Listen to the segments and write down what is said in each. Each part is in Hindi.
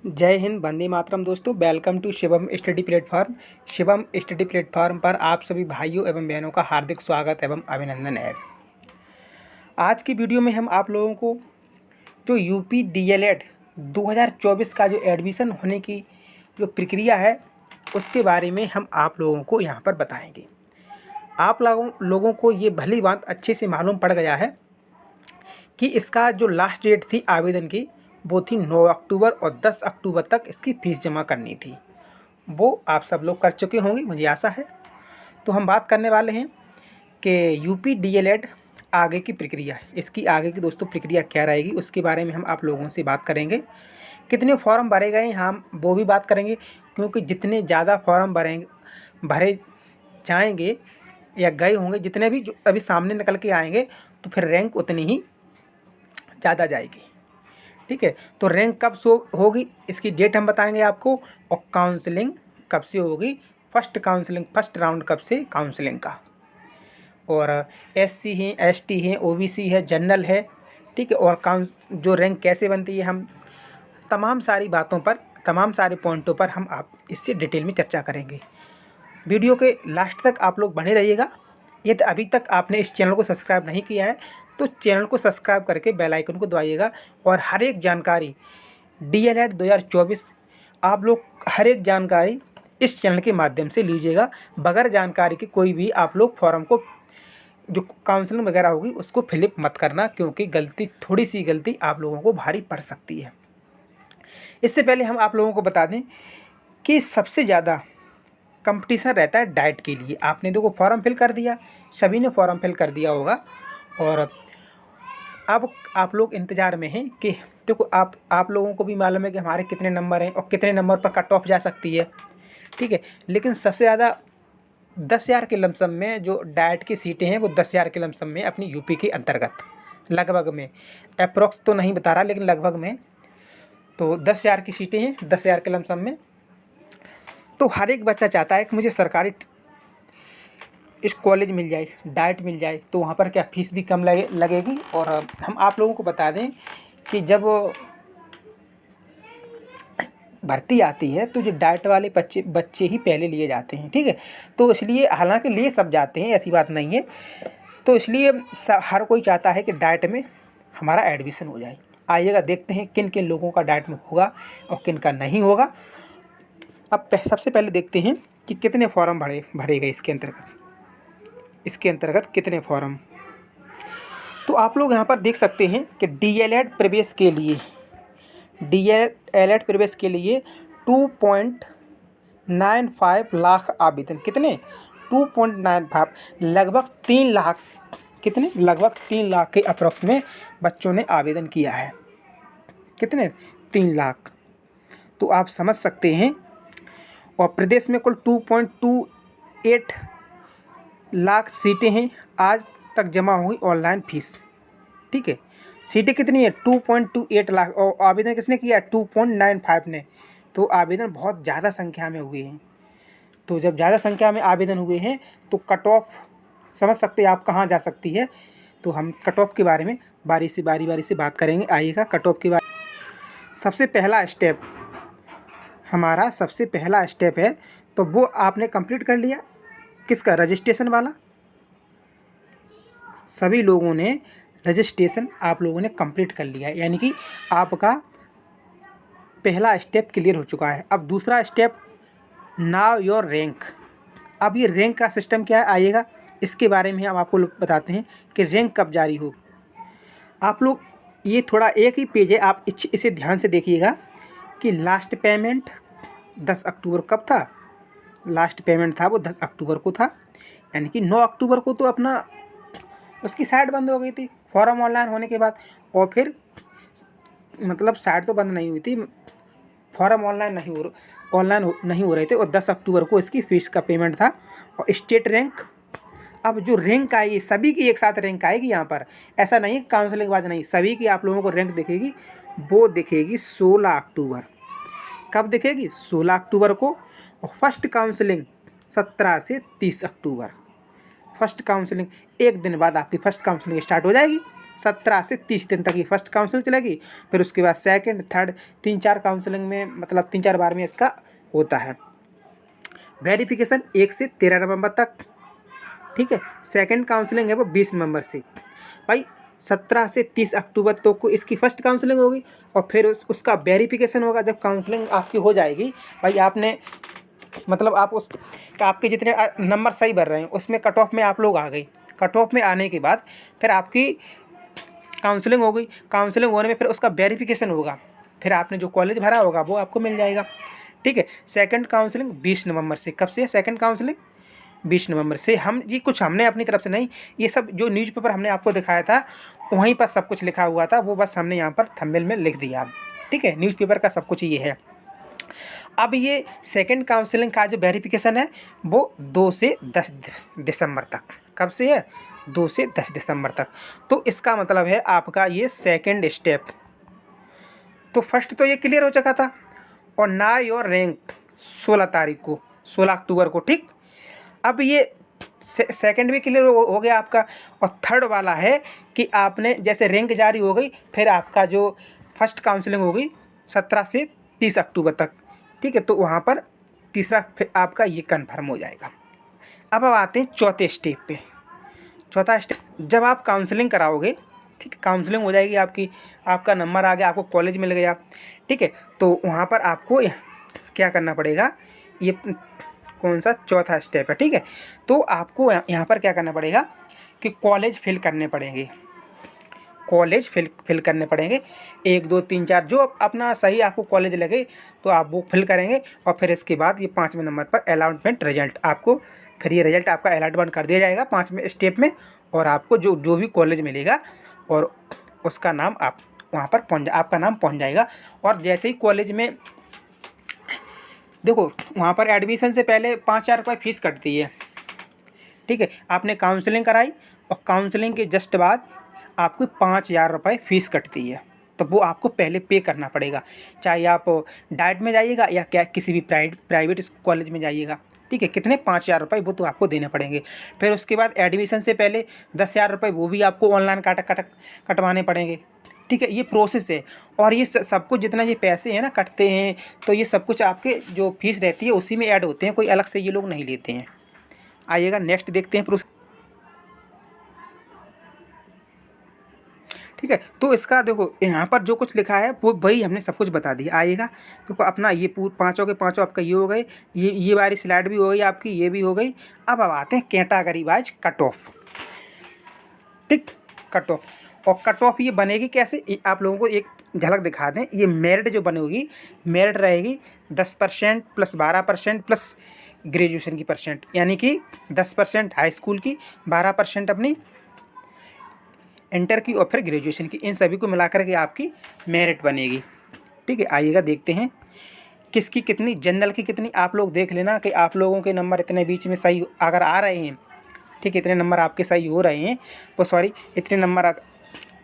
जय हिंद, वंदे मातरम। दोस्तों, welcome to Shivam study platform. Shivam study platform पर आप सभी भाइयों एवं बहनों का हार्दिक स्वागत एवं अभिनंदन है। आज की वीडियो में हम आप लोगों को जो यूपी डीएलएड 2024 का जो एडमिशन होने की जो प्रक्रिया है उसके बारे में हम आप लोगों को यहाँ पर बताएंगे। आप लोगों को ये भली बात अच्छे से मालूम पड़ गया है कि इसका जो लास्ट डेट थी आवेदन की वो थी 9 अक्टूबर और 10 अक्टूबर तक इसकी फ़ीस जमा करनी थी। वो आप सब लोग कर चुके होंगे, मुझे आशा है। तो हम बात करने वाले हैं कि यूपी डीएलएड आगे की प्रक्रिया, इसकी आगे की दोस्तों प्रक्रिया क्या रहेगी उसके बारे में हम आप लोगों से बात करेंगे। कितने फॉर्म भरे गए हम वो भी बात करेंगे, क्योंकि जितने ज़्यादा फॉर्म भरे जाएंगे या गए होंगे, जितने भी जो अभी सामने निकल के आएंगे तो फिर रैंक उतनी ही ज़्यादा जाएगी। ठीक है, तो रैंक कब शो होगी इसकी डेट हम बताएंगे आपको, और काउंसलिंग कब से होगी, फर्स्ट राउंड कब से काउंसलिंग का, और एससी हैं, एसटी हैं, ओबीसी है, जनरल है। ठीक है, और जो रैंक कैसे बनती है, हम तमाम सारी बातों पर, तमाम सारे पॉइंटों पर हम आप इससे डिटेल में चर्चा करेंगे। वीडियो के लास्ट तक आप लोग बने रहिएगा। यदि अभी तक आपने इस चैनल को सब्सक्राइब नहीं किया है तो चैनल को सब्सक्राइब करके बेल आइकन को दबाइएगा, और हर एक जानकारी डीएलएड 2024 आप लोग हर एक जानकारी इस चैनल के माध्यम से लीजिएगा। बगैर जानकारी के कोई भी आप लोग फॉर्म को, जो काउंसलिंग वगैरह होगी, उसको फिलिप मत करना, क्योंकि थोड़ी सी गलती आप लोगों को भारी पड़ सकती है। इससे पहले हम आप लोगों को बता दें कि सबसे ज़्यादा कंपटीशन रहता है डाइट के लिए। आपने देखो फॉर्म फिल कर दिया, सभी ने फॉर्म फिल कर दिया होगा, और अब आप लोग इंतज़ार में हैं कि देखो आप लोगों को भी मालूम है कि हमारे कितने नंबर हैं और कितने नंबर पर कट ऑफ जा सकती है। ठीक है, लेकिन सबसे ज़्यादा 10,000 के लमसम में जो डाइट की सीटें हैं वो 10,000 के लमसम में अपनी यूपी के अंतर्गत, लगभग में, अप्रॉक्स तो नहीं बता रहा लेकिन लगभग में, तो 10,000 की सीटें हैं 10,000 के लमसम में। तो हर एक बच्चा चाहता है कि मुझे सरकारी इस कॉलेज मिल जाए, डाइट मिल जाए, तो वहाँ पर क्या फ़ीस भी कम लगेगी। और हम आप लोगों को बता दें कि जब भर्ती आती है तो जो डाइट वाले बच्चे ही पहले लिए जाते हैं। ठीक है, तो इसलिए हालांकि लिए सब जाते हैं, ऐसी बात नहीं है, तो इसलिए हर कोई चाहता है कि डाइट में हमारा एडमिशन हो जाए। आइएगा देखते हैं किन किन लोगों का डाइट में होगा और किन का नहीं होगा। अब सबसे पहले देखते हैं कि कितने फॉर्म भरे गए इसके अंतर्गत कितने फॉर्म। तो आप लोग यहाँ पर देख सकते हैं कि डीएलएड प्रवेश के लिए 2.95 लाख आवेदन, कितने 2.95, लगभग 3 लाख, कितने लगभग 3 लाख के अप्रॉक्स में बच्चों ने आवेदन किया है। कितने 3 लाख, तो आप समझ सकते हैं। और प्रदेश में कुल 2.28 लाख सीटें हैं, आज तक जमा हुई ऑनलाइन फीस। ठीक है, सीटें कितनी है 2.28 लाख, और आवेदन किसने किया 2.95 ने, तो आवेदन बहुत ज़्यादा संख्या में हुए हैं। तो जब ज़्यादा संख्या में आवेदन हुए हैं तो कट ऑफ समझ सकते हैं आप कहाँ जा सकती है। तो हम कट ऑफ के बारे में बारी से बात करेंगे। आइएगा कट ऑफ के बारे में। सबसे पहला स्टेप है तो वो आपने कंप्लीट कर लिया, किसका, रजिस्ट्रेशन वाला। सभी लोगों ने रजिस्ट्रेशन आप लोगों ने कंप्लीट कर लिया है, यानी कि आपका पहला स्टेप क्लियर हो चुका है। अब दूसरा स्टेप, नाउ योर रैंक। अब ये रैंक का सिस्टम क्या है, आइएगा इसके बारे में हम आपको बताते हैं कि रैंक कब जारी होगी। आप लोग ये थोड़ा एक ही पेज है, आप इसे ध्यान से देखिएगा कि लास्ट पेमेंट 10 अक्टूबर कब था, लास्ट पेमेंट था वो 10 अक्टूबर को था, यानी कि 9 अक्टूबर को तो अपना उसकी साइट बंद हो गई थी फॉर्म ऑनलाइन होने के बाद। और फिर मतलब साइट तो बंद नहीं हुई थी, फॉर्म ऑनलाइन नहीं हो रहे थे, और 10 अक्टूबर को इसकी फ़ीस का पेमेंट था। और स्टेट रैंक, अब जो रैंक आएगी सभी की एक साथ रैंक आएगी यहाँ पर, ऐसा नहीं काउंसलिंग वाज नहीं, सभी की आप लोगों को रैंक दिखेगी। वो दिखेगी 16 अक्टूबर। कब दिखेगी, 16 अक्टूबर को। और फर्स्ट काउंसलिंग 17 से 30 अक्टूबर। फर्स्ट काउंसलिंग एक दिन बाद आपकी फर्स्ट काउंसलिंग स्टार्ट हो जाएगी 17 से 30 दिन तक ये फर्स्ट काउंसलिंग चलेगी। फिर उसके बाद सेकंड, थर्ड, 3-4 काउंसलिंग में, मतलब 3-4 बार में इसका होता है। वेरिफिकेशन 1 से 13 नवंबर तक, ठीक है। सेकंड काउंसलिंग है वो 20 नवंबर से। भाई 17 से 30 अक्टूबर तक को इसकी फर्स्ट काउंसलिंग होगी और फिर उसका वेरिफिकेशन होगा। जब काउंसलिंग आपकी हो जाएगी, भाई आपने मतलब आप उस आपके जितने नंबर सही भर रहे हैं उसमें कट ऑफ में आप लोग आ गए। कट ऑफ में आने के बाद फिर आपकी काउंसलिंग हो गई। काउंसलिंग होने में फिर उसका वेरिफिकेशन होगा। फिर आपने जो कॉलेज भरा होगा वो आपको मिल जाएगा, ठीक है। सेकंड काउंसलिंग 20 नवंबर से। कब से है सेकंड काउंसलिंग? 20 नवंबर से। हम ये कुछ हमने अपनी तरफ से नहीं, ये सब जो न्यूज़पेपर हमने आपको दिखाया था वहीं पर सब कुछ लिखा हुआ था, वो बस हमने यहाँ पर थंबनेल में लिख दिया, ठीक है। न्यूज़पेपर का सब कुछ ये है। अब ये सेकंड काउंसलिंग का जो वेरिफिकेशन है वो 2 से 10 दिसंबर तक। कब से है? 2 से 10 दिसंबर तक। तो इसका मतलब है आपका ये सेकंड स्टेप। तो फर्स्ट तो ये क्लियर हो चुका था। और ना योर रैंक 16 तारीख को, 16 अक्टूबर को, ठीक। अब ये सेकंड भी क्लियर हो गया आपका। और थर्ड वाला है कि आपने जैसे रैंक जारी हो गई, फिर आपका जो फर्स्ट काउंसलिंग होगी 17 से 30 अक्टूबर तक, ठीक है। तो वहाँ पर तीसरा फिर आपका ये कन्फर्म हो जाएगा। अब आते हैं चौथे स्टेप पे। चौथा स्टेप, जब आप काउंसलिंग कराओगे, ठीक है, काउंसलिंग हो जाएगी आपकी, आपका नंबर आ गया, आपको कॉलेज मिल गया, ठीक है। तो वहाँ पर आपको क्या करना पड़ेगा, ये कौन सा चौथा स्टेप है, ठीक है। तो आपको यहाँ पर क्या करना पड़ेगा कि कॉलेज फिल करने पड़ेंगे। कॉलेज फिल करने पड़ेंगे 1, 2, 3, 4 जो अपना सही आपको कॉलेज लगे तो आप वो फिल करेंगे। और फिर इसके बाद ये 5वें नंबर पर अलॉटमेंट रिजल्ट, आपको फिर ये रिजल्ट आपका अलॉटमेंट कर दिया जाएगा 5वें स्टेप में। और आपको जो भी कॉलेज मिलेगा और उसका नाम आप वहाँ पर आपका नाम पहुँच जाएगा। और जैसे ही कॉलेज में देखो, वहाँ पर एडमिशन से पहले 5,000 रुपये फ़ीस कटती है, ठीक है। आपने काउंसलिंग कराई और काउंसलिंग के जस्ट बाद आपको 5,000 रुपये फ़ीस कटती है। तो वो आपको पहले पे करना पड़ेगा, चाहे आप डाइट में जाइएगा या क्या किसी भी प्राइवेट कॉलेज में जाइएगा, ठीक है। कितने? 5,000 रुपये वो तो आपको देने पड़ेंगे। फिर उसके बाद एडमिशन से पहले 10,000 रुपये वो भी आपको ऑनलाइन कटवाने पड़ेंगे, ठीक है। ये प्रोसेस है। और ये सब कुछ जितना ये पैसे हैं ना कटते हैं, तो ये सब कुछ आपके जो फीस रहती है उसी में ऐड होते हैं, कोई अलग से ये लोग नहीं लेते हैं। आइएगा नेक्स्ट देखते हैं प्रोसेस, ठीक है। तो इसका देखो यहाँ पर जो कुछ लिखा है वो वही हमने सब कुछ बता दिया। आइएगा देखो अपना ये पाँचों के पाँचों आपका ये हो गए, ये वाली स्लाइड भी हो गई आपकी, ये भी हो गई। अब आते हैं कैटेगरी वाइज कट ऑफ, ठीक। कट ऑफ, और कट ऑफ ये बनेगी कैसे, आप लोगों को एक झलक दिखा दें। ये मेरिट जो बनेगी, मेरिट रहेगी 10% प्लस 12% प्लस ग्रेजुएशन की परसेंट, यानी कि 10% हाई स्कूल की, 12% अपनी इंटर की और फिर ग्रेजुएशन की। इन सभी को मिलाकर के आपकी मेरिट बनेगी, ठीक है। आइएगा देखते हैं किसकी कितनी, जनरल की कितनी। आप लोग देख लेना कि आप लोगों के नंबर इतने बीच में सही अगर आ रहे हैं, ठीक है, इतने नंबर आपके सही हो रहे हैं, तो सॉरी इतने नंबर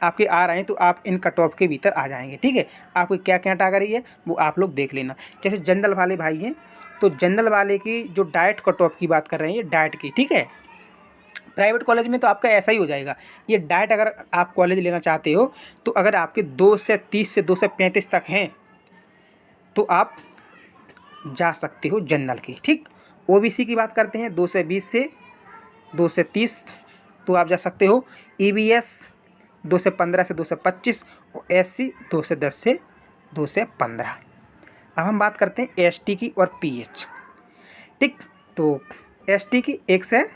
आपके आ रहे हैं तो आप इन कट ऑफ के भीतर आ जाएंगे, ठीक है। आपको क्या कैटेगरी है वो आप लोग देख लेना। जैसे जनरल वाले भाई हैं तो जनरल वाले की जो डाइट कट ऑफ की बात कर रहे हैं, ये डाइट की, ठीक है। प्राइवेट कॉलेज में तो आपका ऐसा ही हो जाएगा। ये डाइट अगर आप कॉलेज लेना चाहते हो तो अगर आपके 2 से 30 से 2 से 35 तक हैं तो आप जा सकते हो जनरल की, ठीक। ओबीसी की बात करते हैं 2 से 20 से 2 से 30 तो आप जा सकते हो। ईबीएस 2 से 15 से 2 से 25 और एससी 2 से 10 से 2 से 15। अब हम बात करते हैं एसटी की और पीएच, ठीक। तो एसटी की 1 से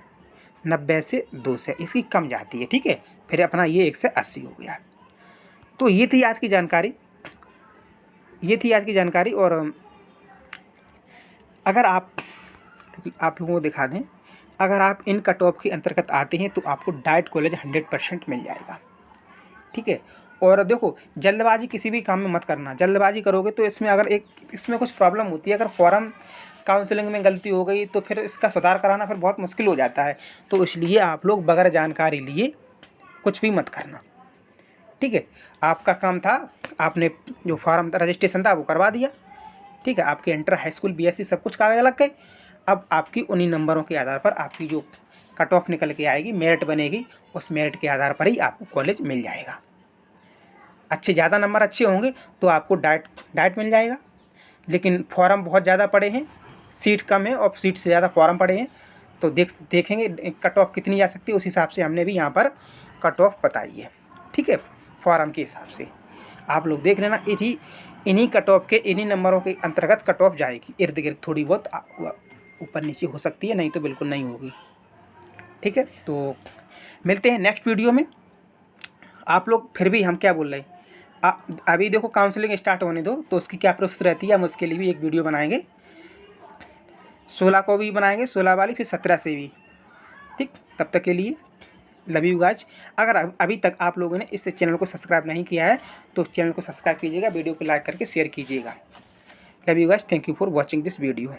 90 से 2 से इसकी कम जाती है, ठीक है। फिर अपना ये 1 से 80 हो गया। तो ये थी आज की जानकारी, ये थी आज की जानकारी। और अगर आप लोगों को दिखा दें, अगर आप इन कट ऑफ के अंतर्गत आते हैं तो आपको डाइट कॉलेज 100% मिल जाएगा, ठीक है। और देखो जल्दबाजी किसी भी काम में मत करना। जल्दबाजी करोगे तो इसमें कुछ प्रॉब्लम होती है। अगर फॉर्म काउंसलिंग में गलती हो गई तो फिर इसका सुधार कराना फिर बहुत मुश्किल हो जाता है। तो इसलिए आप लोग बगैर जानकारी लिए कुछ भी मत करना, ठीक है। आपका काम था, आपने जो फॉर्म रजिस्ट्रेशन था वो करवा दिया, ठीक है। आपके इंटर, हाई स्कूल, बीएससी सब कुछ कागज लग गए। अब आपकी उन्हीं नंबरों के आधार पर आपकी जो कट ऑफ निकल के आएगी, मेरिट बनेगी, उस मेरिट के आधार पर ही आपको कॉलेज मिल जाएगा। ज़्यादा नंबर अच्छे होंगे तो आपको डाइट मिल जाएगा, लेकिन फॉर्म बहुत ज़्यादा पड़े हैं, सीट कम है और सीट से ज़्यादा फॉर्म पड़े हैं, तो देखेंगे कट ऑफ कितनी जा सकती है, उस हिसाब से हमने भी यहाँ पर कट ऑफ बताई है। ठीक है, फॉर्म के हिसाब से आप लोग देख लेना। इन्हीं कट ऑफ के इन्हीं नंबरों के अंतर्गत कट ऑफ जाएगी। इर्द गिर्द थोड़ी बहुत ऊपर नीचे हो सकती है, नहीं तो बिल्कुल नहीं होगी। ठीक है, तो मिलते हैं नेक्स्ट वीडियो में। आप लोग फिर भी हम क्या बोल रहे हैं, अभी देखो काउंसलिंग स्टार्ट होने दो, तो उसकी क्या प्रोसेस रहती है हम उसके लिए भी एक वीडियो बनाएंगे। 16 को भी बनाएंगे, 16 वाली, फिर 17 से भी। ठीक, तब तक के लिए लव यू गाइज। अगर अभी तक आप लोगों ने इस चैनल को सब्सक्राइब नहीं किया है तो चैनल को सब्सक्राइब कीजिएगा, वीडियो को लाइक करके शेयर कीजिएगा। Love you guys, thank you for watching this video.